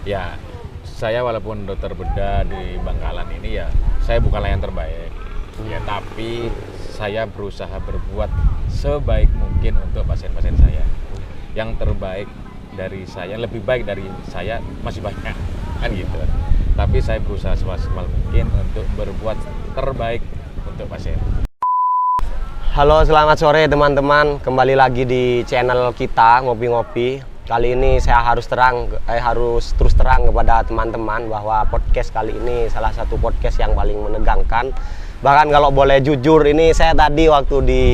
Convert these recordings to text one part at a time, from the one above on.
Ya, saya walaupun dokter bedah di Bangkalan ini ya, saya bukanlah yang terbaik. Ya, tapi saya berusaha berbuat sebaik mungkin untuk pasien-pasien saya. Yang terbaik dari saya, lebih baik dari saya masih banyak, kan gitu. Tapi saya berusaha semaksimal mungkin untuk berbuat terbaik untuk pasien. Halo, selamat sore teman-teman. Kembali lagi di channel kita Ngopi-Ngopi. Kali ini saya harus terus terang kepada teman-teman bahwa podcast kali ini salah satu podcast yang paling menegangkan. Bahkan kalau boleh jujur, ini saya tadi waktu di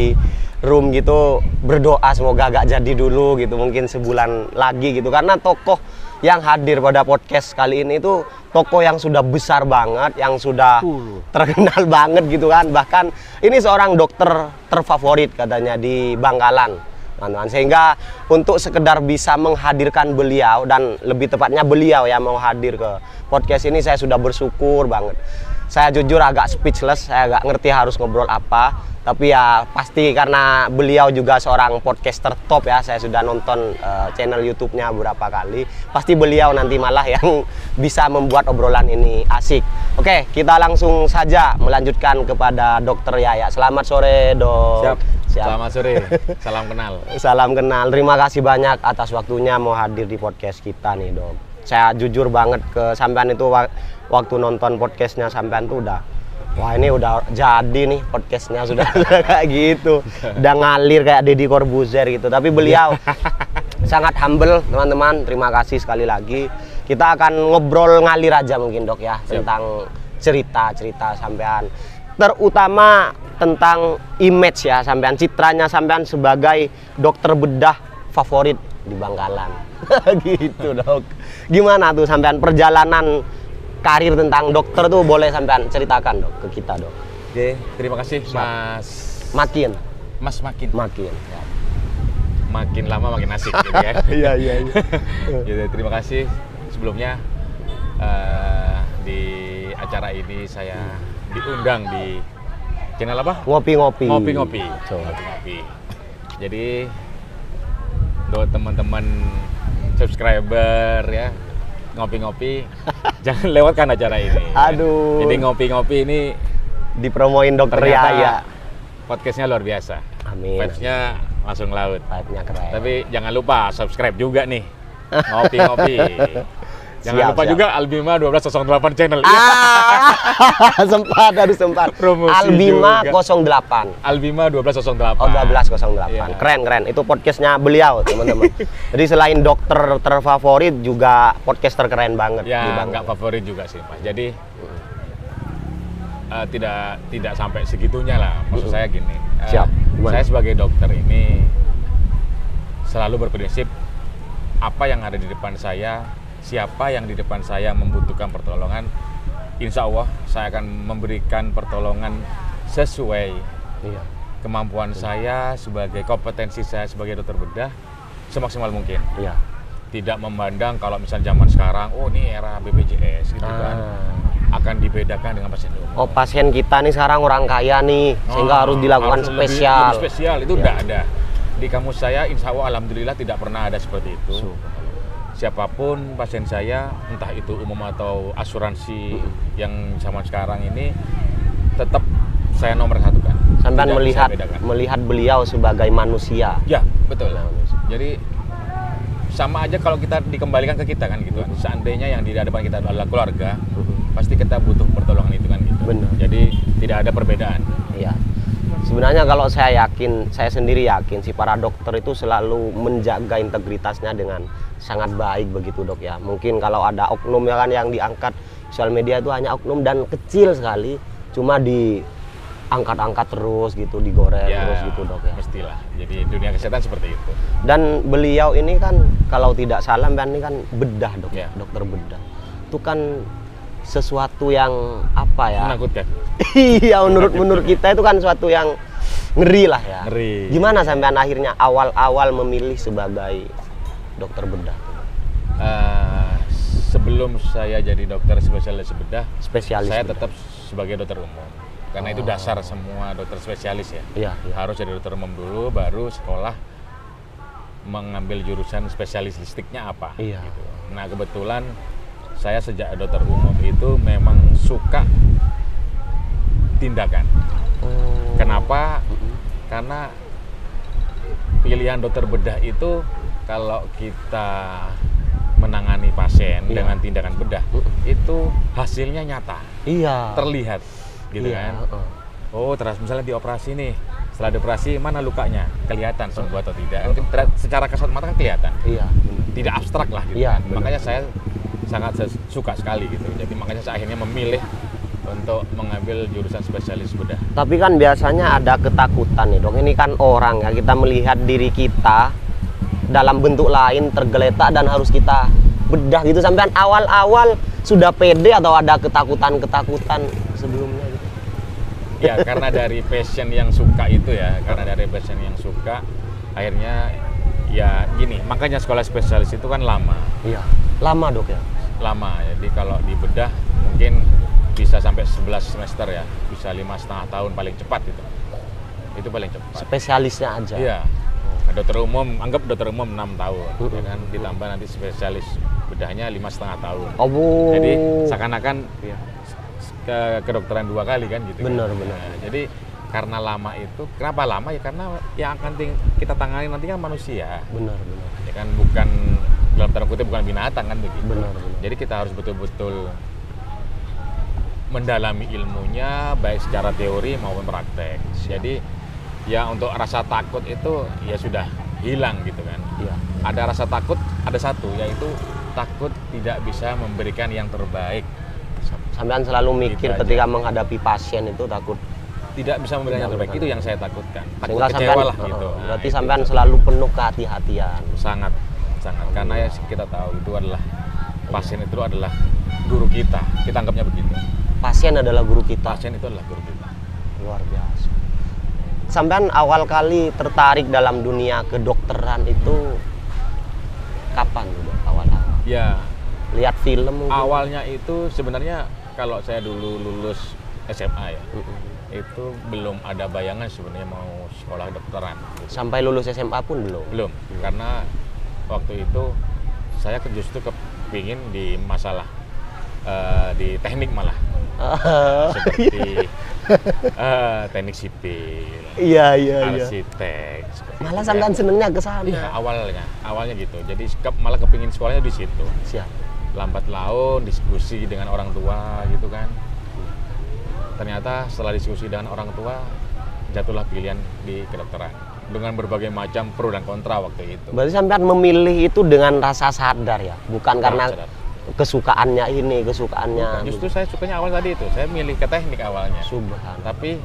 room gitu berdoa semoga gak jadi dulu gitu, mungkin sebulan lagi gitu, karena tokoh yang hadir pada podcast kali ini itu tokoh yang sudah besar banget, yang sudah terkenal banget gitu kan. Bahkan ini seorang dokter terfavorit katanya di Bangkalan, teman-teman. Sehingga untuk sekedar bisa menghadirkan beliau, dan lebih tepatnya beliau yang mau hadir ke podcast ini, saya sudah bersyukur banget. Saya jujur agak speechless, saya agak ngerti harus ngobrol apa. Tapi ya pasti karena beliau juga seorang podcaster top ya, saya sudah nonton channel YouTube-nya beberapa kali. Pasti beliau nanti malah yang bisa membuat obrolan ini asik. Oke, kita langsung saja melanjutkan kepada Dokter Yaya. Selamat sore, Dok. Siap. Selamat sore, salam kenal. Salam kenal. Terima kasih banyak atas waktunya mau hadir di podcast kita nih, Dok. Saya jujur banget ke sampean itu waktu nonton podcastnya sampean tuh wah ini udah jadi nih podcastnya sudah kayak gitu, udah ngalir kayak Deddy Corbuzier gitu. Tapi beliau sangat humble, teman-teman. Terima kasih sekali lagi. Kita akan ngobrol ngalir aja mungkin, Dok ya. Siap. Tentang cerita sampean, terutama tentang image ya sampean, citranya sampean sebagai dokter bedah favorit di Bangkalan. Gitu, Dok. Gimana tuh sampean perjalanan karir tentang dokter tuh, boleh sampean ceritakan, Dok, ke kita, Dok. Oke, terima kasih. Mas Makin. Ya. Makin lama makin asik gitu ya. Iya. Jadi terima kasih sebelumnya di acara ini saya diundang di channel apa? Ngopi-Ngopi. Ngopi-Ngopi. Jadi buat teman-teman subscriber ya, Ngopi-Ngopi jangan lewatkan acara ini. Aduh. Jadi Ngopi-Ngopi ini dipromoin Dokter Yaya. Podcastnya luar biasa. Amin. Vibes-nya langsung laut. Vibes-nya keren. Tapi jangan lupa subscribe juga nih. Ngopi-Ngopi. Jangan lupa juga Albima 1208 channel. Sempat. Promosi Albima juga. 08. Albima 1208. Oh, 1208. Iya. Keren. Itu podcastnya beliau, teman-teman. Jadi selain dokter terfavorit juga podcaster keren banget. Ya, nggak favorit juga sih, Mas. Jadi tidak sampai segitunya lah. Maksud saya gini. Siap. Saya sebagai dokter ini selalu berprinsip apa yang ada di depan saya, siapa yang di depan saya membutuhkan pertolongan, insya Allah saya akan memberikan pertolongan sesuai kemampuan saya, sebagai kompetensi saya sebagai dokter bedah, semaksimal mungkin. Iya. Tidak memandang kalau misalnya zaman sekarang, oh ini era BPJS gitu kan, akan dibedakan dengan pasien umum. Oh, pasien kita nih sekarang orang kaya nih, sehingga harus dilakukan spesial. Lebih spesial itu tidak ada. Di kampus saya, insya Allah, alhamdulillah tidak pernah ada seperti itu. Siapapun pasien saya, entah itu umum atau asuransi yang zaman sekarang ini, tetap saya nomor satukan. Sampai melihat beliau sebagai manusia. Ya, betul. Jadi sama aja kalau kita dikembalikan ke kita kan gitu kan. Seandainya yang di hadapan kita adalah keluarga, pasti kita butuh pertolongan itu kan gitu. Benar. Jadi tidak ada perbedaan. Iya. Sebenarnya kalau saya sendiri yakin sih para dokter itu selalu menjaga integritasnya dengan sangat baik begitu, Dok ya. Mungkin kalau ada oknum ya kan yang diangkat sosial media itu hanya oknum dan kecil sekali, cuma diangkat-angkat terus gitu, digoreng terus gitu, Dok ya. Mestilah. Jadi dunia kesehatan seperti itu. Dan beliau ini kan kalau tidak salah ini kan bedah, Dok ya, dokter bedah. Itu kan sesuatu yang apa ya? Menakutkan. Iya, menurut kita itu kan suatu yang ngeri lah ya. Ngeri. Gimana sampean akhirnya awal memilih sebagai dokter bedah? Sebelum saya jadi dokter spesialis bedah, saya bedah. tetap sebagai dokter umum. Karena itu dasar semua dokter spesialis ya. Iya. Harus jadi dokter umum dulu, baru sekolah mengambil jurusan spesialistiknya apa. Iya. Gitu. Nah kebetulan saya sejak dokter umum itu memang suka tindakan. Kenapa? Karena pilihan dokter bedah itu kalau kita menangani pasien dengan tindakan bedah itu hasilnya nyata, terlihat, gitu kan. Oh, terus misalnya dioperasi nih, setelah dioperasi mana lukanya, kelihatan sembuh atau tidak. Secara kasat mata kan kelihatan. Tidak abstrak lah, gitu kan. Makanya saya sangat suka sekali gitu. Jadi makanya saya akhirnya memilih untuk mengambil jurusan spesialis bedah. Tapi kan biasanya ada ketakutan nih dok. Ini kan orang ya, kita melihat diri kita dalam bentuk lain tergeletak dan harus kita bedah gitu. Sampai awal-awal sudah pede atau ada ketakutan-ketakutan sebelumnya gitu? Ya karena dari passion yang suka itu ya, karena dari passion yang suka akhirnya ya gini, makanya sekolah spesialis itu kan lama. Iya, lama dok ya? Lama, jadi kalau di bedah mungkin bisa sampai 11 semester ya, bisa 5,5 tahun paling cepat itu paling cepat. Spesialisnya aja? Iya, dokter umum, anggap dokter umum 6 tahun, ya kan? Ditambah nanti spesialis bedahnya 5,5 tahun. Jadi seakan-akan kedokteran 2 kali kan gitu. Benar. Nah, jadi karena lama itu, kenapa lama ya? Karena yang akan kita tangani nanti kan manusia. Benar. Ya kan, bukan dalam tanda kutip bukan binatang kan begitu. Benar. Jadi kita harus betul-betul mendalami ilmunya baik secara teori maupun praktek. Jadi ya untuk rasa takut itu ya sudah hilang gitu kan. Iya. Ada rasa takut, ada satu, yaitu takut tidak bisa memberikan yang terbaik. Sampean selalu mikir Gitu ketika menghadapi pasien itu takut tidak bisa memberikan yang terbaik. Itu yang saya takutkan. Takut sehingga kecewa sampean, lah gitu. berarti Nah, sampean itu selalu penuh kehati-hatian. sangat karena ya kita tahu itu adalah pasien itu adalah guru kita. Kita anggapnya begitu. Pasien adalah guru kita. Pasien itu adalah guru kita. Luar biasa. Sampean awal kali tertarik dalam dunia kedokteran itu kapan udah awal-awal? Ya, Lihat film mungkin? awalnya itu sebenarnya kalau saya dulu lulus SMA ya, itu belum ada bayangan sebenarnya mau sekolah kedokteran. Gitu. Sampai lulus SMA pun belum? Belum, karena waktu itu saya justru kepingin di masalah di teknik malah. Seperti teknik sipil, Iya. arsitek. Malah sampean senengnya ke sana. Iya, awalnya gitu. Jadi malah kepingin sekolahnya di situ. Siap. Lambat laun diskusi dengan orang tua gitu kan. Ternyata setelah diskusi dengan orang tua jatuhlah pilihan di kedokteran dengan berbagai macam pro dan kontra waktu itu. Berarti sampean memilih itu dengan rasa sadar ya, bukan karena Sadar. kesukaannya ini, kesukaannya. Justru saya sukanya awal tadi itu, saya milih ke teknik awalnya. Subhanallah. Tapi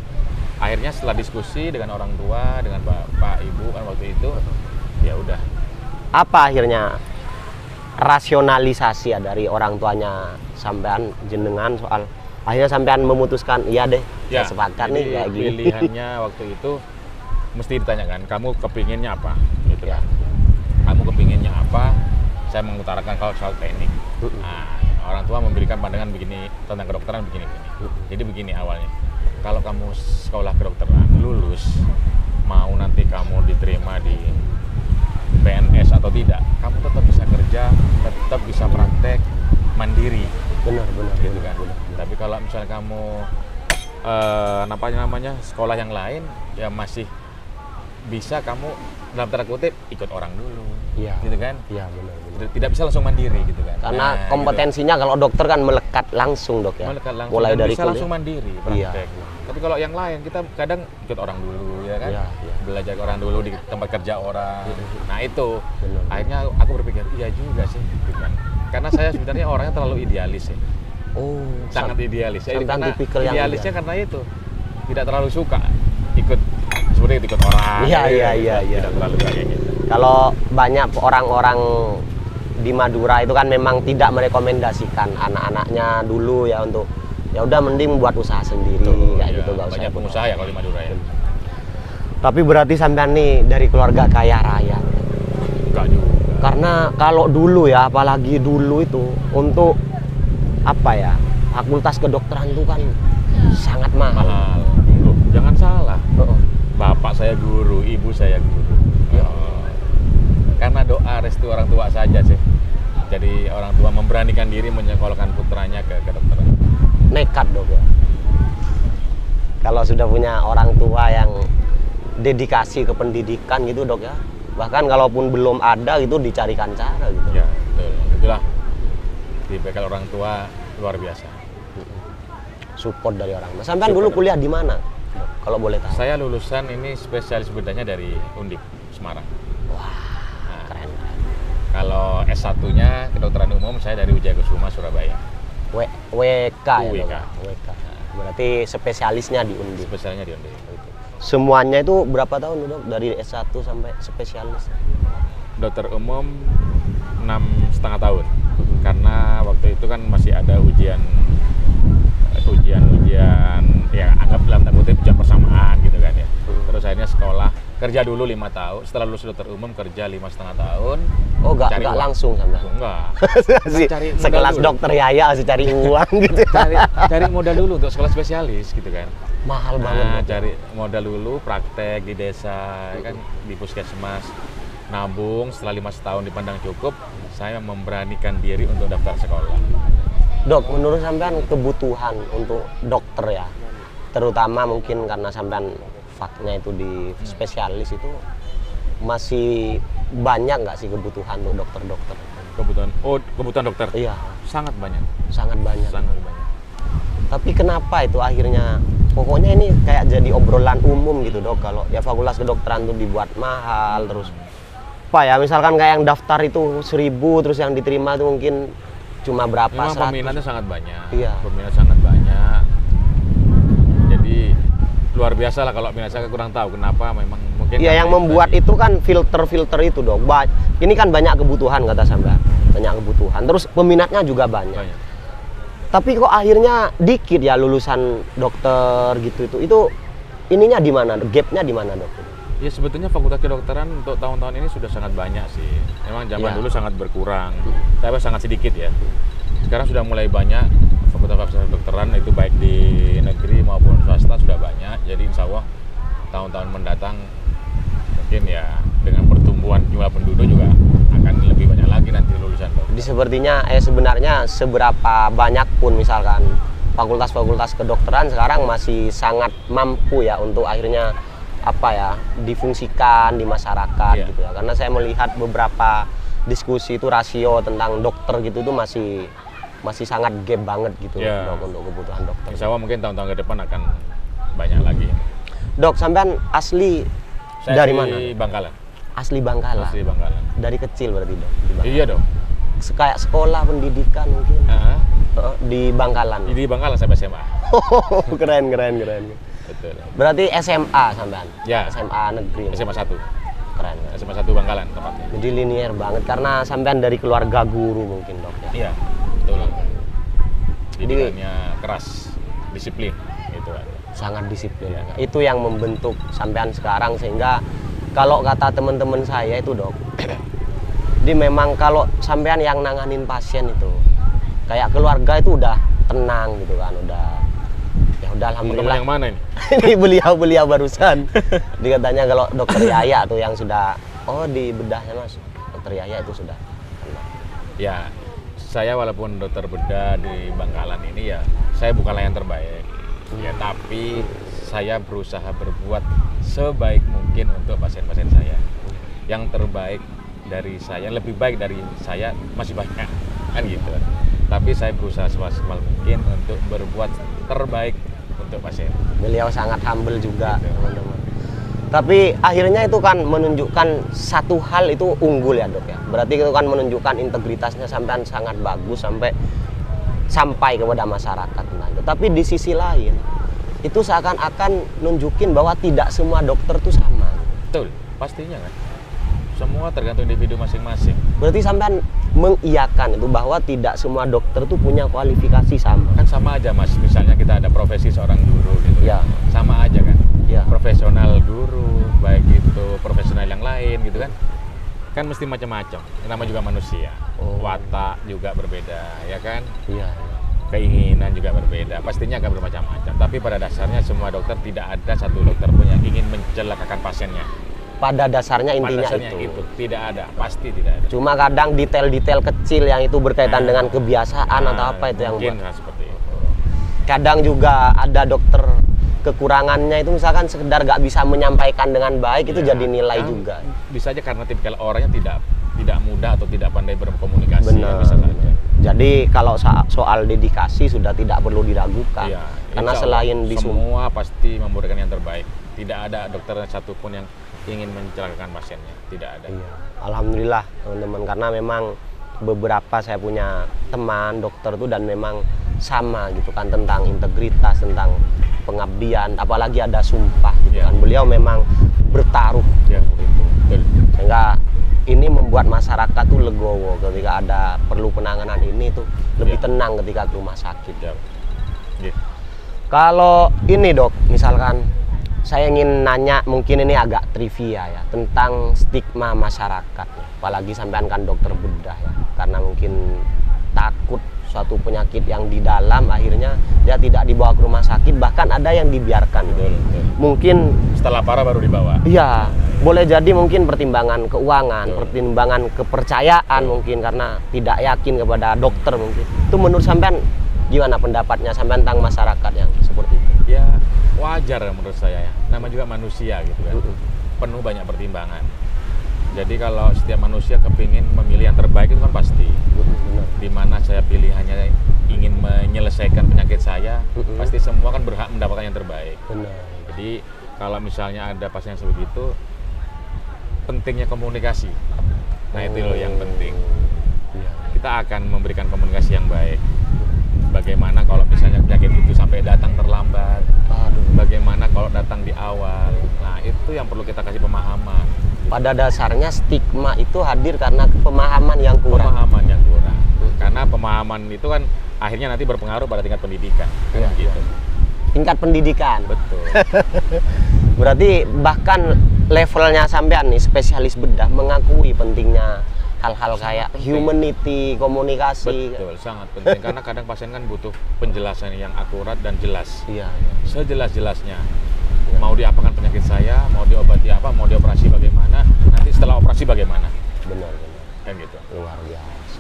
akhirnya setelah diskusi dengan orang tua, dengan bapak, ibu kan waktu itu, ya udah. Apa akhirnya rasionalisasi ya dari orang tuanya sampean jenengan soal akhirnya sampean memutuskan iya deh, Ya, saya sepakat nih jadi kayak gini. pilihannya waktu itu mesti ditanyakan, kamu kepinginnya apa? Gitu Ya. kan. Kamu kepinginnya apa? Saya mengutarakan kalau soal teknik. Nah, orang tua memberikan pandangan begini tentang kedokteran begini. Jadi begini awalnya. Kalau kamu sekolah kedokteran lulus, mau nanti kamu diterima di PNS atau tidak, kamu tetap bisa kerja, tetap bisa praktek mandiri. Benar. Gitu kan. Tapi kalau misalnya kamu namanya sekolah yang lain, ya masih bisa kamu dalam tanda kutip ikut orang dulu. Iya. Gitu kan. Iya, benar. Tidak bisa langsung mandiri gitu kan. Karena Nah, kompetensinya kalau dokter kan melekat langsung dok ya. melekat langsung Mulai dan dari bisa kuliah. langsung mandiri Iya. praktek. Tapi kalau yang lain kita kadang ikut orang dulu ya kan. Iya. Belajar ke orang dulu di tempat kerja orang. Nah, itu Benar. akhirnya aku berpikir iya juga sih gitu kan. Karena saya sebenarnya orangnya terlalu idealis ya. Oh, Sangat idealis. Jadi sampean karena tipikal yang idealisnya karena itu tidak terlalu suka ikut seperti itu, ikut orang. Iya. Tidak terlalu kayak gitu. Kalau banyak orang-orang di Madura itu kan memang tidak merekomendasikan anak-anaknya dulu ya untuk ya udah mending buat usaha sendiri kayak Iya, gitu nggak usah banyak ikut pengusaha ya kalau di Madura ya. Tapi berarti sampean nih dari keluarga kaya raya. Enggak juga. Karena kalau dulu ya, apalagi dulu itu untuk apa ya, fakultas kedokteran itu kan sangat mahal. Mahal. Loh, jangan salah. Bapak saya guru, ibu saya guru. Ya. Karena doa restu orang tua saja sih. Jadi orang tua memberanikan diri menyekolahkan putranya ke kedokteran. Nekat dok ya. Kalau sudah punya orang tua yang dedikasi ke pendidikan gitu dok ya. Bahkan kalaupun belum ada gitu dicarikan cara gitu. Ya, betul. Itulah tipikal orang tua luar biasa. Support dari orang tua. Sampai dulu kuliah di mana? Dok, kalau boleh tahu. Saya lulusan ini spesialis bedahnya dari Undip Semarang. Wah, Nah, keren. kalau S1-nya kedokteran umum saya dari Wijaya Kusuma Surabaya. WK ya UWK. dok? WK. Berarti spesialisnya di Undip. Spesialnya di Undip. Semuanya itu berapa tahun dok? Dari S1 sampai spesialis? Dokter umum 6,5 tahun. Karena waktu itu kan masih ada ujian ya anggap dalam tanda kutip ujian persamaan gitu kan ya. Terus akhirnya sekolah kerja dulu 5 tahun. Setelah lulus dokter umum kerja 5,5 tahun. Oh Cari enggak uang. langsung sampai. Enggak. Masih Cari modal sekelas dulu. dokter Yaya harus cari uang gitu. cari modal dulu untuk sekolah spesialis gitu kan. Mahal banget. Nah, Dok. cari modal dulu, praktek di desa, ya kan di puskesmas, nabung. Setelah 5 tahun dipandang cukup, saya memberanikan diri untuk daftar sekolah. Dok, menurut sampean kebutuhan untuk dokter ya, terutama mungkin karena sampean faknya itu di spesialis itu masih banyak nggak sih kebutuhan untuk dokter-dokter? Kebutuhan dokter Iya, sangat banyak, sangat banyak. sangat banyak. Tapi kenapa itu akhirnya? Pokoknya ini kayak jadi obrolan umum gitu dok. Kalau ya fakultas kedokteran tuh dibuat mahal terus. Apa ya? Misalkan kayak yang daftar itu 1.000 terus yang diterima itu mungkin cuma berapa? Memang 100. peminatnya sangat banyak. Iya. Peminat sangat banyak. Jadi luar biasa lah kalau minat saya kurang tahu kenapa memang mungkin. Iya, karena yang membuat tadi. itu kan filter-filter itu dok. Ini kan banyak kebutuhan kata sampean. Banyak kebutuhan. Terus peminatnya juga banyak. Banyak. Tapi kok akhirnya dikit ya lulusan dokter gitu itu ininya di mana? Gapnya di mana dok? Ya sebetulnya fakultas kedokteran untuk tahun-tahun ini sudah sangat banyak sih. Memang zaman Iya. dulu sangat berkurang, tapi sangat sedikit ya. Sekarang sudah mulai banyak fakultas kedokteran itu baik di negeri maupun swasta sudah banyak. Jadi insya Allah tahun-tahun mendatang mungkin ya dengan pertumbuhan jumlah penduduk juga akan lebih banyak lagi nanti lulusan dokter. Jadi sepertinya sebenarnya seberapa banyak pun misalkan fakultas-fakultas kedokteran sekarang masih sangat mampu ya untuk akhirnya apa ya difungsikan di masyarakat Iya. gitu ya. Karena saya melihat beberapa diskusi itu rasio tentang dokter gitu tuh masih sangat gap banget gitu Iya. dok untuk kebutuhan dokter. Insya Allah mungkin tahun-tahun ke depan akan banyak lagi. Dok, sampean asli Saya dari di mana? Bangkalan. Asli Bangkalan. Asli Bangkalan. Dari kecil berarti dok di Bangkalan. Iya dong. Kayak sekolah pendidikan mungkin di Bangkalan. Di Bangkalan sampai SMA. keren. Betul. Berarti SMA sampean? Ya. SMA negeri. SMA 1. Keren. SMA 1 Bangkalan tempatnya. Jadi linier banget karena sampean dari keluarga guru mungkin dok ya. Iya, betul. Didikannya keras, disiplin gitu kan. Sangat disiplin. Iya. Itu yang membentuk sampean sekarang sehingga kalau kata teman-teman saya itu dok, jadi memang kalau sampean yang nanganin pasien itu kayak keluarga itu udah tenang gitu kan, udah Teman-teman alhamdulillah. yang mana ini? Ini beliau barusan. Dikatanya kalau dokter Yaya tuh yang sudah di bedahnya mas, dokter Yaya itu sudah tenang. Ya, saya walaupun dokter bedah di Bangkalan ini ya, saya bukanlah yang terbaik. Ya, tapi saya berusaha berbuat sebaik mungkin untuk pasien-pasien saya. Yang terbaik dari saya, lebih baik dari saya masih banyak, kan gitu. Tapi saya berusaha semaksimal mungkin untuk berbuat terbaik untuk pasien. Beliau sangat humble juga Gitu. teman-teman. Tapi akhirnya itu kan menunjukkan satu hal itu unggul ya dok ya. Berarti itu kan menunjukkan integritasnya sampai sangat bagus sampai kepada masyarakat. Nah, tapi di sisi lain itu seakan-akan nunjukin bahwa tidak semua dokter itu sama. Betul, pastinya kan. Semua tergantung individu masing-masing. Berarti sampean mengiyakan itu bahwa tidak semua dokter itu punya kualifikasi sama. Kan sama aja mas, misalnya kita ada profesi seorang guru gitu. Ya. Sama aja kan. Ya. Profesional guru, baik itu profesional yang lain gitu kan. Kan mesti macam-macam. Nama juga manusia. Oh. Watak juga berbeda, ya kan. Iya. Keinginan juga berbeda. Pastinya akan bermacam-macam. Tapi pada dasarnya semua dokter tidak ada satu dokter pun yang ingin mencelakakan pasiennya. Pada dasarnya intinya Pada dasarnya itu. tidak ada, pasti tidak ada. Cuma kadang detail-detail kecil yang itu berkaitan dengan kebiasaan atau apa itu yang mungkin buat. seperti itu. Kadang juga ada dokter kekurangannya itu misalkan sekedar gak bisa menyampaikan dengan baik itu Ya, jadi nilai kan juga. Bisa aja karena tipikal orangnya tidak mudah atau tidak pandai berkomunikasi. Benar. Bisa saja. Jadi kalau soal dedikasi sudah tidak perlu diragukan. Iya, Karena insya selain Allah, di semua pasti memberikan yang terbaik. Tidak ada dokter satupun yang ingin mencelakakan pasiennya. Tidak ada. Iya. Alhamdulillah teman-teman, karena memang beberapa saya punya teman dokter tuh dan memang sama gitu kan tentang integritas, tentang pengabdian, apalagi ada sumpah gitu Ya. kan. Beliau memang bertaruh Ya, gitu. betul. Sehingga ini membuat masyarakat tuh legowo ketika ada perlu penanganan ini tuh lebih Ya. tenang ketika ke rumah sakit. Ya. Ya. Kalau ini dok, misalkan saya ingin nanya, mungkin ini agak trivia ya, tentang stigma masyarakat. Apalagi sampean kan dokter bedah ya, karena mungkin takut suatu penyakit yang di dalam akhirnya dia tidak dibawa ke rumah sakit, bahkan ada yang dibiarkan. Betul, betul. Mungkin Setelah parah baru dibawa. iya, boleh jadi mungkin pertimbangan keuangan, Betul. pertimbangan kepercayaan mungkin karena tidak yakin kepada dokter mungkin. Itu menurut sampean gimana pendapatnya sampean tentang masyarakat yang seperti itu? Ya wajar menurut saya ya. Nama juga manusia gitu kan. Penuh banyak pertimbangan. Jadi kalau setiap manusia kepingin memilih yang terbaik itu kan pasti. Benar. Di mana saya pilihannya ingin menyelesaikan penyakit saya, pasti semua kan berhak mendapatkan yang terbaik. Benar. Jadi kalau misalnya ada pasien yang seperti itu, pentingnya komunikasi. Nah itu loh yang penting. Iya. Kita akan memberikan komunikasi yang baik. Bagaimana kalau misalnya penyakit itu sampai datang terlambat? Aduh. Bagaimana kalau datang di awal? Nah itu yang perlu kita kasih pemahaman. Pada dasarnya stigma itu hadir karena pemahaman yang kurang. Pemahaman yang kurang. Karena pemahaman itu kan akhirnya nanti berpengaruh pada tingkat pendidikan. Iya, Gitu. Tingkat pendidikan. Betul. Berarti bahkan levelnya sampean nih spesialis bedah mengakui pentingnya hal-hal kayak penting. humanity, komunikasi. Betul, sangat penting. Karena kadang pasien kan butuh penjelasan yang akurat dan jelas. Iya. Sejelas-jelasnya. Mau diapakan penyakit saya, mau diobati apa, mau dioperasi bagaimana, nanti setelah operasi bagaimana. Benar. Kan gitu. Luar biasa.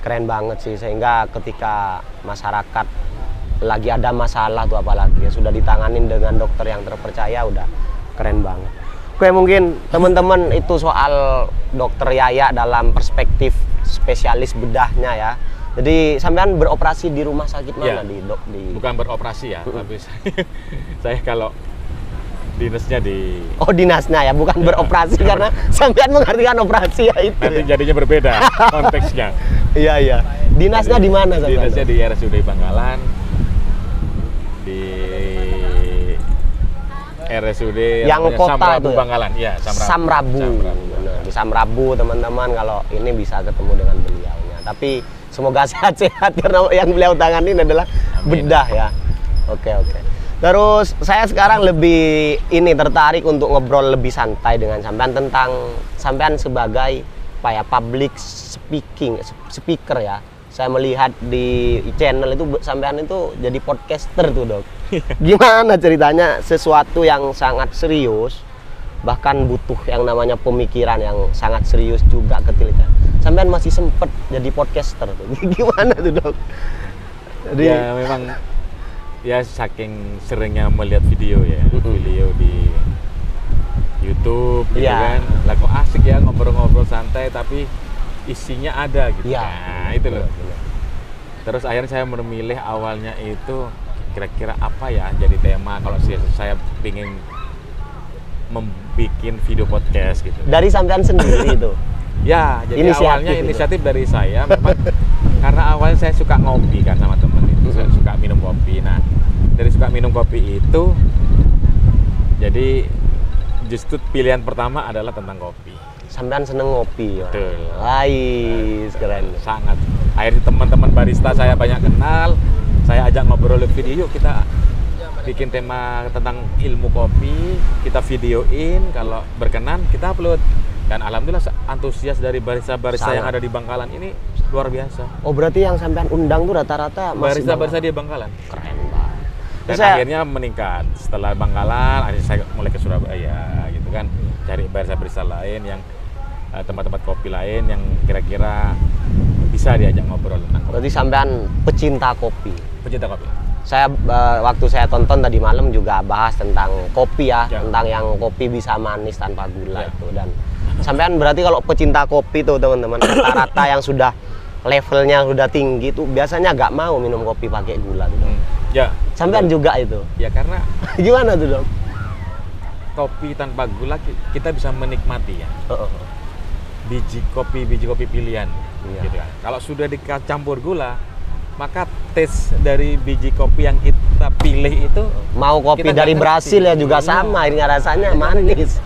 Keren banget sih, sehingga ketika masyarakat lagi ada masalah tuh apalagi ya sudah ditanganin dengan dokter yang terpercaya, udah keren banget. Oke, mungkin teman-teman itu soal dokter Yaya dalam perspektif spesialis bedahnya ya. Jadi sampean beroperasi di rumah sakit mana Ya, di bukan beroperasi ya, tapi saya kalau dinasnya di Oh, dinasnya ya, bukan beroperasi karena sampean mengartikan operasi ya itu. nanti Ya. jadinya berbeda konteksnya. Iya, iya. Dinasnya di mana sampean? Dinasnya di RSUD Bangkalan, di RSUD Yang namanya kota Samrabu itu ya? Bangkalan, ya Samrabu. Benar, di Samrabu teman-teman, kalau ini bisa ketemu dengan beliaunya. Tapi semoga sehat-sehat karena yang beliau tanganin adalah Amin. bedah ya. Oke. Terus saya sekarang lebih tertarik untuk ngobrol lebih santai dengan sampean tentang sampean sebagai apa ya, public speaker ya. Saya melihat di channel itu sampean itu jadi podcaster tuh, Dok. Gimana ceritanya, sesuatu yang sangat serius bahkan butuh yang namanya pemikiran yang sangat serius juga ketika sampean masih sempet jadi podcaster tuh. Gimana tuh, Dok? Jadi, Ya memang ya saking seringnya melihat video ya, video di YouTube gitu Iya. kan. Lah kok asik ya ngobrol-ngobrol santai tapi isinya ada gitu. Iya. Nah, itu loh. Benar. Terus akhirnya saya memilih awalnya itu kira-kira apa ya jadi tema kalau saya ingin membuat video podcast gitu. Dari sampean sendiri itu. Ya, jadi Inisiatif awalnya itu. inisiatif dari saya memang karena awalnya saya suka ngopi kan sama temen itu, saya suka minum kopi. Nah, dari suka minum kopi itu jadi justru pilihan pertama adalah tentang kopi. Sampean seneng ngopi ya. Betul. Ais, keren. Sangat. Akhirnya teman-teman barista saya banyak kenal. Saya ajak ngobrol di video, yuk kita bikin tema tentang ilmu kopi, kita videoin, kalau berkenan kita upload. Dan alhamdulillah antusias dari barista-barista Sangat. yang ada di Bangkalan ini luar biasa. Oh, berarti yang sampean undang tuh rata-rata masih Barista-barista di Bangkalan. keren banget. Dan Terus saya akhirnya meningkat. Setelah Bangkalan, akhirnya saya mulai ke Surabaya gitu kan, cari barista-barista lain yang tempat-tempat kopi lain yang kira-kira bisa diajak ngobrol tentang kopi. Berarti sampean pecinta kopi. Pecinta kopi. Saya waktu saya tonton tadi malam juga bahas tentang kopi ya, Ya. tentang yang kopi bisa manis tanpa gula Ya. itu. Dan sampean berarti kalau pecinta kopi tuh teman-teman, rata-rata yang sudah levelnya sudah tinggi tuh biasanya nggak mau minum kopi pakai gula tuh. Ya. Sampean juga itu. Ya karena Gimana tuh dong? kopi tanpa gula kita bisa menikmati ya. Oh, oh. Biji kopi pilihan. Iya. Gitu kan. Kalau sudah dicampur gula, maka taste dari biji kopi yang kita pilih itu Mau kopi kita dari nggak Brasil ngerti. ya juga Iya. sama, ini rasanya manis.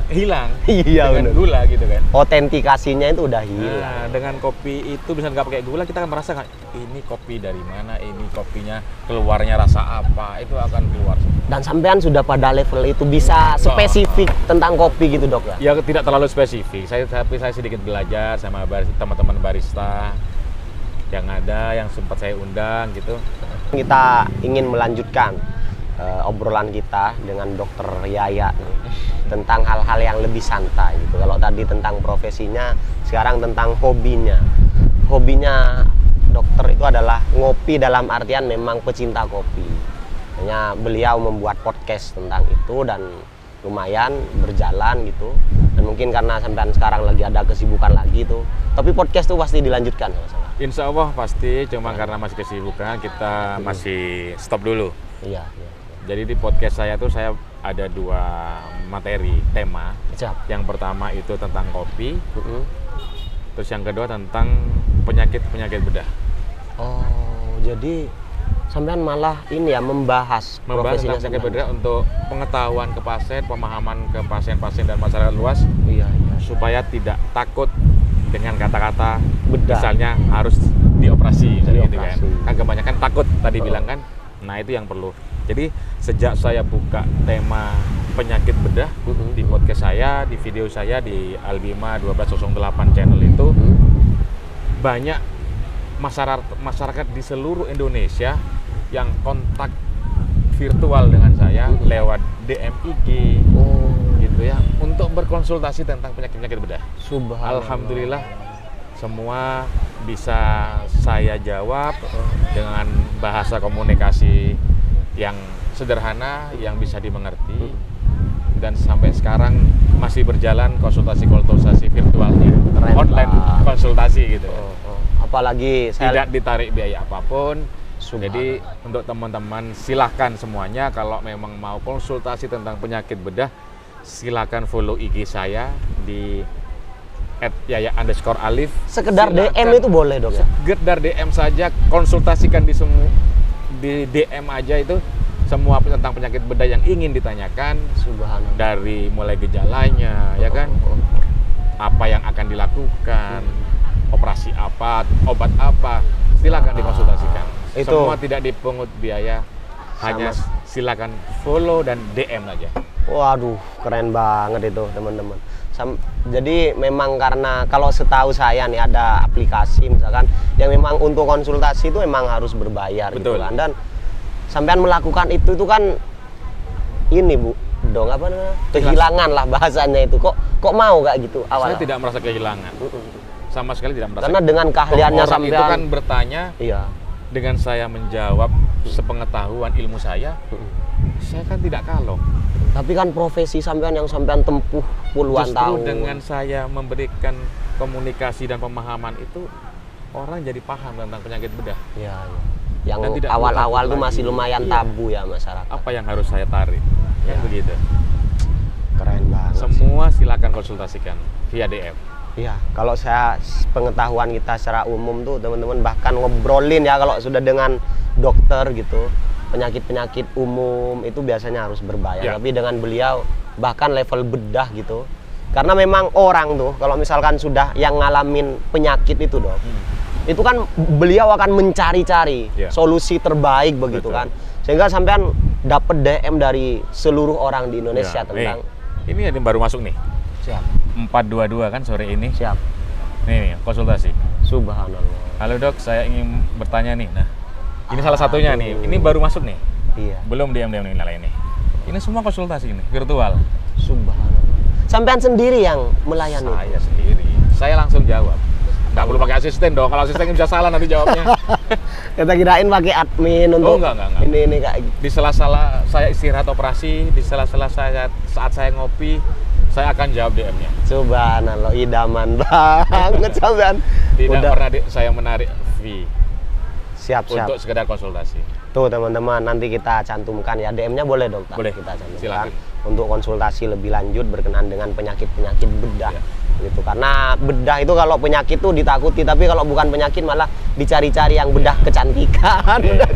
hilang Iya, dengan bener. gula gitu kan. Otentikasinya itu udah hilang. Nah, dengan kopi itu bisa nggak pakai gula, kita akan merasa kan ini kopi dari mana, ini kopinya keluarnya rasa apa, itu akan keluar. Dan sampean sudah pada level itu bisa spesifik tentang kopi gitu dok ya? Ya tidak terlalu spesifik. Tapi saya sedikit belajar sama teman-teman barista yang ada, yang sempat saya undang gitu. Kita ingin melanjutkan obrolan kita dengan Dokter Yaya nih, tentang hal-hal yang lebih santai gitu. Kalau tadi tentang profesinya, sekarang tentang hobinya. Hobinya dokter itu adalah ngopi dalam artian memang pecinta kopi. Hanya beliau membuat podcast tentang itu dan lumayan berjalan gitu. Dan mungkin karena sampean sekarang lagi ada kesibukan lagi tuh. Tapi podcast tuh pasti dilanjutkan nggak salah. Insya Allah pasti, cuma karena masih kesibukan kita masih stop dulu. Iya, iya. Jadi di podcast saya tuh saya ada 2 materi, tema. Siap. Yang pertama itu tentang kopi, Mm-mm. terus yang kedua tentang penyakit bedah. Oh, jadi sampean malah ini ya membahas Membahas profesinya tentang penyakit sampean. bedah untuk pengetahuan ke pasien, pemahaman ke pasien-pasien dan masyarakat luas, Iya, iya. supaya tidak takut dengan kata-kata Bedah. misalnya harus dioperasi, misalnya gitu kan. Dioperasi. Kan kebanyakan takut tadi bilang kan. Nah, itu yang perlu. Jadi sejak saya buka tema penyakit bedah di podcast saya, di video saya di Albima 1208 channel itu, banyak masyarakat di seluruh Indonesia yang kontak virtual dengan saya lewat DM IG Oh, gitu ya, untuk berkonsultasi tentang penyakit bedah. subhanallah. Alhamdulillah semua bisa saya jawab dengan bahasa komunikasi yang sederhana, yang bisa dimengerti, dan sampai sekarang masih berjalan konsultasi virtualnya, Keren online banget. konsultasi gitu. Oh, oh. Apalagi saya Tidak ditarik biaya apapun. Subhanallah. Jadi untuk teman-teman silahkan semuanya kalau memang mau konsultasi tentang penyakit bedah, silahkan follow IG saya di @yaya_alif. sekedar Silakan. DM itu boleh dok ya? Sekedar DM saja, konsultasikan di DM aja itu semua tentang penyakit bedah yang ingin ditanyakan, Subhanallah. dari mulai gejalanya, ya kan, apa yang akan dilakukan, operasi apa, obat apa, silakan dikonsultasikan. Itu- Semua tidak dipungut biaya, hanya silakan follow dan DM aja. Waduh, keren banget itu teman-teman. Jadi memang karena kalau setahu saya nih ada aplikasi misalkan yang memang untuk konsultasi itu memang harus berbayar gitu Betul. kan. Dan sampean melakukan itu kan ini Bu, dong apa namanya? Kehilangan lah bahasanya itu. Kok mau gak gitu awal? Saya tidak merasa kehilangan, sama sekali tidak merasa. Karena dengan keahliannya Orang sampean itu kan bertanya, iya. dengan saya menjawab sepengetahuan ilmu saya kan tidak kalong. Tapi kan profesi sampean yang sampean tempuh puluhan Justru tahun. dengan saya memberikan komunikasi dan pemahaman itu, orang jadi paham tentang penyakit bedah. Iya, iya. Yang Dan tidak awal-awal perlu tuh masih takut lumayan lagi. tabu ya masyarakat. Apa yang harus saya tarik? Kan Ya. begitu. Keren banget. Semua silakan konsultasikan via DM. Iya, kalau saya pengetahuan kita secara umum tuh teman-teman bahkan ngobrolin ya kalau sudah dengan dokter gitu, penyakit-penyakit umum itu biasanya harus berbayar. Ya. Tapi dengan beliau bahkan level bedah gitu. Karena memang orang tuh kalau misalkan sudah yang ngalamin penyakit itu dok, itu kan beliau akan mencari-cari Ya. solusi terbaik begitu Betul. kan. Sehingga sampean dapat DM dari seluruh orang di Indonesia Ya, tentang ini yang baru masuk nih. siap, 422 kan sore ini. siap. Nih, konsultasi. Subhanallah. Halo dok, saya ingin bertanya nih. Nah, ini salah satunya nih. Ini baru masuk nih. Iya. Belum DM nih lain nih. Ini semua konsultasi ini, virtual. Subhanallah. sampean sendiri yang melayani? Saya sendiri. Saya langsung jawab. Nggak perlu pakai asisten dong. Kalau asisten bisa salah nanti jawabnya. Kita kirain pakai admin untuk enggak. ini kayak gitu. Di sela-sela saya istirahat operasi, di sela-sela saya saat saya ngopi, saya akan jawab DM-nya. Subhanallah, idaman banget sampean. Tidak Udah. pernah saya menarik fee Siap. untuk sekedar konsultasi. Tuh teman-teman, nanti kita cantumkan ya, DM-nya boleh dong Pak? Boleh. Kita cantumkan Silakan. untuk konsultasi lebih lanjut berkenaan dengan penyakit-penyakit bedah. Ya. Gitu. Karena bedah itu kalau penyakit tuh ditakuti, tapi kalau bukan penyakit malah dicari-cari yang bedah kecantikan. Bedah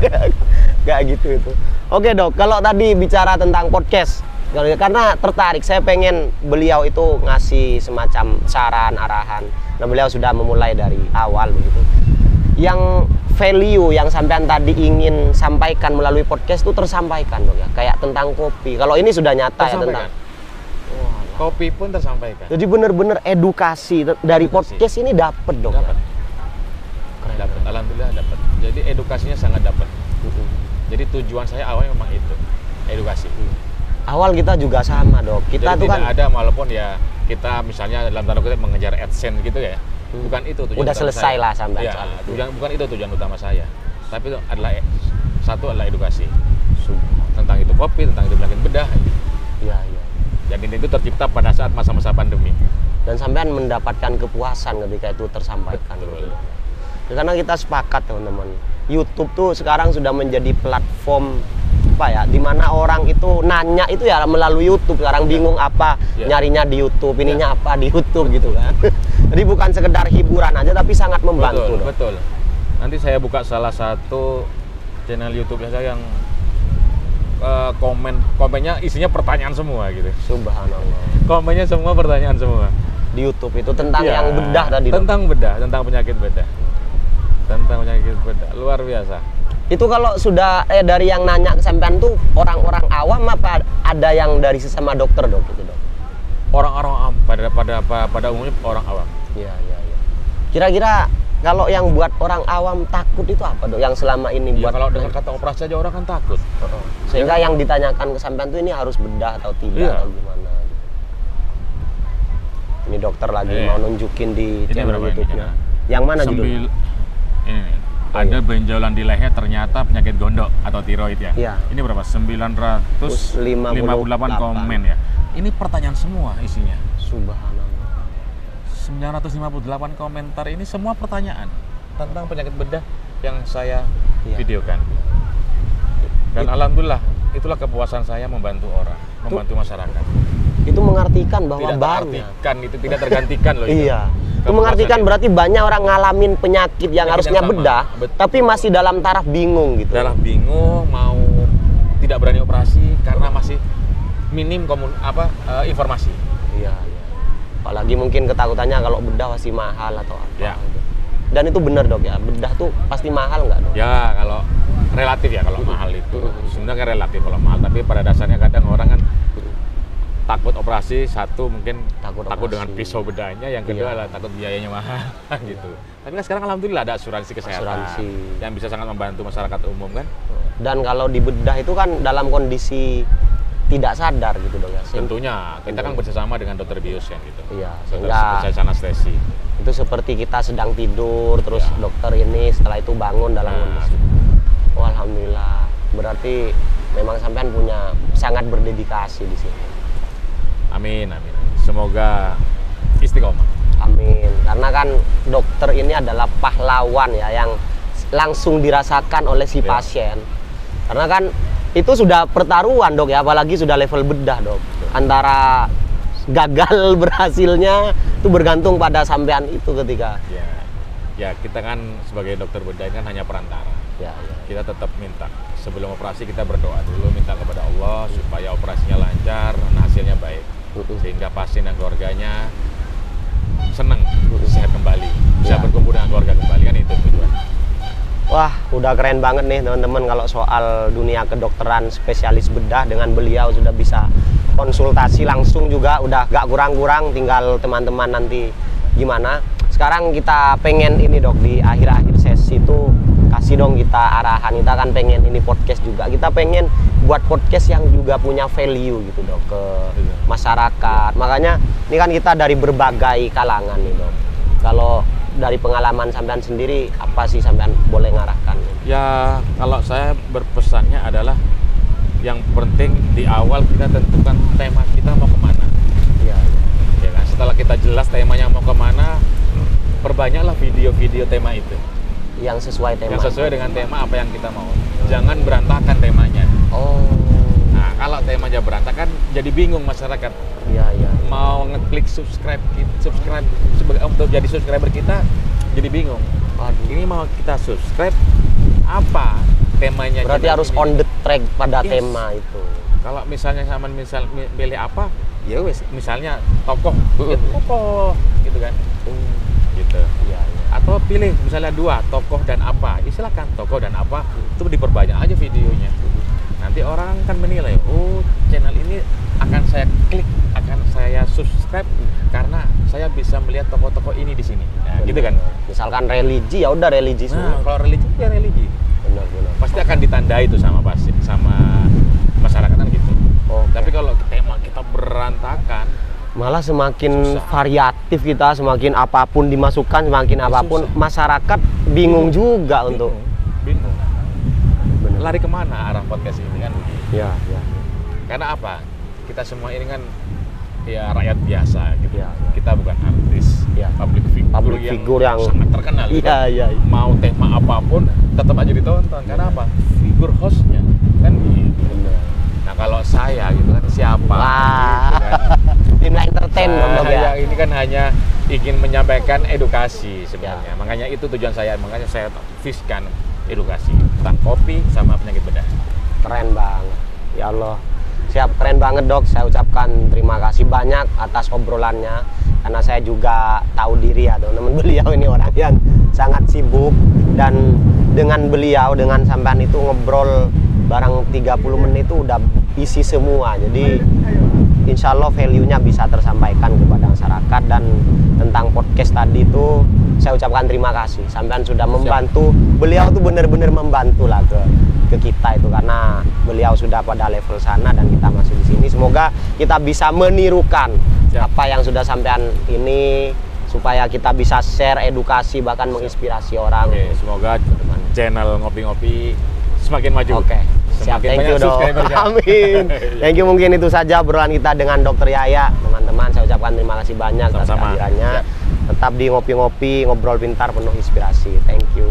kayak gitu itu. Oke Dok, kalau tadi bicara tentang podcast, karena tertarik, saya pengen beliau itu ngasih semacam saran, arahan. Nah beliau sudah memulai dari awal begitu. Yang value yang sampean tadi ingin sampaikan melalui podcast itu tersampaikan Dok ya, kayak tentang kopi. Kalau ini sudah nyata ya tentang. Kopi pun tersampaikan. Jadi benar-benar edukasi dari podcast ini dapat Dok. Dapat. Keren. Dapat. Alhamdulillah dapat. Jadi edukasinya sangat dapat. Jadi tujuan saya awalnya memang itu, edukasi. Awal kita juga sama Dok. Kita jadi tuh tidak kan ada, walaupun ya kita misalnya dalam tanda kutip mengejar AdSense gitu ya. Bukan itu tujuan udah utama selesai saya. lah sampai Ya, soal itu. bukan itu tujuan utama saya. Tapi itu adalah satu adalah edukasi tentang itu kopi, tentang itu penyakit bedah. Iya. Dan ini itu tercipta pada saat masa-masa pandemi. Dan sampean mendapatkan kepuasan ketika itu tersampaikan. Betul. Gitu. Ya, karena kita sepakat teman-teman, YouTube tuh sekarang sudah menjadi platform apa ya, dimana orang itu nanya itu ya melalui YouTube. Sekarang bingung apa nyarinya di YouTube, ininya apa di YouTube gitu kan. Jadi bukan sekedar hiburan aja, tapi sangat membantu. Betul. Nanti saya buka salah satu channel YouTube saya yang komennya isinya pertanyaan semua gitu. Subhanallah. Komennya semua pertanyaan semua. Di YouTube itu tentang yang bedah tadi. Tentang bedah, tentang penyakit bedah. Tentang penyakit bedah, luar biasa. Itu kalau sudah dari yang nanya ke sampean tuh orang-orang awam apa ada yang dari sesama dokter Dok gitu Dok? Orang-orang awam, pada umumnya orang awam. Iya. Kira-kira kalau yang buat orang awam takut itu apa Dok? Yang selama ini Ya, buat kalau dengar kata operasi aja orang kan takut. sehingga yang ditanyakan ke sampean tuh ini harus bedah atau tidak atau gimana gitu. Ini dokter lagi mau nunjukin di channel YouTube-nya. Yang mana judulnya? Ini nih. Ada benjolan di leher ternyata penyakit gondok atau tiroid ya. Iya. Ini berapa? 958 komen ya. Ini pertanyaan semua isinya. Subhanallah. 958 komentar ini semua pertanyaan tentang penyakit bedah yang saya videokan. Dan alhamdulillah itulah kepuasan saya membantu orang, membantu masyarakat. Itu mengartikan bahwa Tidak banyak. tergantikan, itu tidak tergantikan loh itu. Iya. Itu mengartikan berarti banyak orang ngalamin penyakit yang harusnya bedah, tapi masih dalam taraf bingung gitu. Dalam bingung, mau tidak berani operasi karena masih minim informasi. Iya. Apalagi mungkin ketakutannya kalau bedah pasti mahal atau apa. Ya. Gitu. Dan itu benar Dok ya, bedah tuh pasti mahal nggak Dok? Ya kalau relatif ya kalau mahal itu sebenarnya kan relatif kalau mahal, tapi pada dasarnya kadang orang kan takut operasi, satu mungkin takut dengan pisau bedahnya, yang kedua adalah takut biayanya mahal gitu. Tapi kan sekarang alhamdulillah ada asuransi kesehatan yang bisa sangat membantu masyarakat umum kan. Dan kalau di bedah itu kan dalam kondisi tidak sadar gitu Dok ya. Tentunya kita kan bersama dengan dokter bius kan gitu. Iya, Dokter sehingga spesialis anestesi. itu seperti kita sedang tidur terus dokter ini setelah itu bangun dalam kondisi. Oh, alhamdulillah. Berarti memang sampean punya sangat berdedikasi di sini. Amin. Semoga istiqomah. Amin. Karena kan dokter ini adalah pahlawan ya yang langsung dirasakan oleh si pasien. Karena kan itu sudah pertaruhan Dok ya, apalagi sudah level bedah Dok. Antara gagal berhasilnya itu bergantung pada sampean itu ketika. Ya kita kan sebagai dokter bedah kan hanya perantara. Kita tetap minta sebelum operasi kita berdoa dulu, minta kepada Allah supaya operasinya lancar dan hasilnya baik. Sehingga pasien dan keluarganya senang, sehat kembali, bisa berkumpul dengan keluarga kembali, kan itu tujuan. Wah, udah keren banget nih teman-teman kalau soal dunia kedokteran spesialis bedah. Dengan beliau sudah bisa konsultasi langsung juga, udah gak kurang-kurang, tinggal teman-teman nanti gimana. Sekarang kita pengen ini Dok, di akhir-akhir sesi itu kasih dong kita arahan. Kita kan pengen ini podcast juga, kita pengen buat podcast yang juga punya value gitu Dok ke masyarakat. Makanya ini kan kita dari berbagai kalangan nih Dok. Kalau dari pengalaman sampean sendiri, apa sih sampean boleh ngarahkan? Ya, kalau saya berpesannya adalah yang penting di awal kita tentukan tema kita mau kemana. Iya. Ya kan? Setelah kita jelas temanya mau kemana, perbanyaklah video-video tema itu. Yang sesuai tema. Yang sesuai dengan tema apa yang kita mau. Jangan berantakan temanya. Oh. Nah, kalau temanya berantakan, jadi bingung masyarakat. Iya, iya. Mau ngeklik subscribe untuk jadi subscriber kita, jadi bingung. Waduh. Ini mau kita subscribe apa temanya? Berarti channel harus ini? on the track pada Yes. tema itu. Kalau misalnya sama milih apa, ya wes, misalnya tokoh, ya tokoh, gitu kan? Gitu. Iya, iya. Atau pilih misalnya 2 tokoh dan apa, ya silakan tokoh dan apa, itu diperbanyak aja videonya. Nanti orang kan menilai, oh channel ini akan saya klik, akan saya subscribe karena saya bisa melihat tokoh-tokoh ini di sini. Nah, gitu kan? Misalkan religi, ya udah religi Nah, semua. kalau religi ya religi. Benar, benar. Pasti akan ditandai itu sama masyarakat kan gitu. Oke. Tapi kalau tema kita berantakan, Malah semakin Susah. variatif kita, semakin apapun dimasukkan, semakin Ya, apapun susah. masyarakat bingung juga untuk. bingung. Benar. Lari kemana arah podcast ini kan? Ya, ya. Karena apa? Kita semua ini kan ya rakyat biasa gitu. Ya. Kita bukan artis, Ya. public figure yang sangat terkenal. gitu. Iya, iya. Mau tema apapun tetap aja ditonton. Karena apa? Figur hostnya kan gitu. Benar. Nah kalau saya gitu kan siapa? Wah. Gitu kan. Dimulai entertain Dok, ya. Saya ini kan hanya ingin menyampaikan edukasi sebenarnya. Makanya itu tujuan saya. Makanya saya viskan edukasi tentang kopi sama penyakit bedah. Keren banget. Ya Allah. Siap, keren banget Dok. Saya ucapkan terima kasih banyak atas obrolannya. Karena saya juga tahu diri ya teman-teman, beliau ini orang yang sangat sibuk. Dan dengan beliau, dengan sampean itu ngobrol barang 30 menit itu udah isi semua. Jadi insya Allah value-nya bisa tersampaikan kepada masyarakat. Dan tentang podcast tadi itu saya ucapkan terima kasih. Sampean sudah membantu. Beliau tuh benar-benar membantu lah ke kita itu, karena beliau sudah pada level sana dan kita masih di sini. Semoga kita bisa menirukan apa yang sudah sampean ini, supaya kita bisa share edukasi bahkan menginspirasi orang. Oke, semoga channel ngopi-ngopi semakin maju. Oke, siap. Semakin Thank banyak you Dok. subscribernya. Amin. Thank you. Mungkin itu saja obrolan kita dengan Dokter Yaya. Teman-teman, saya ucapkan terima kasih banyak atas Sama-sama. kehadirannya. Siap. Tetap di ngopi-ngopi, ngobrol pintar penuh inspirasi. Thank you.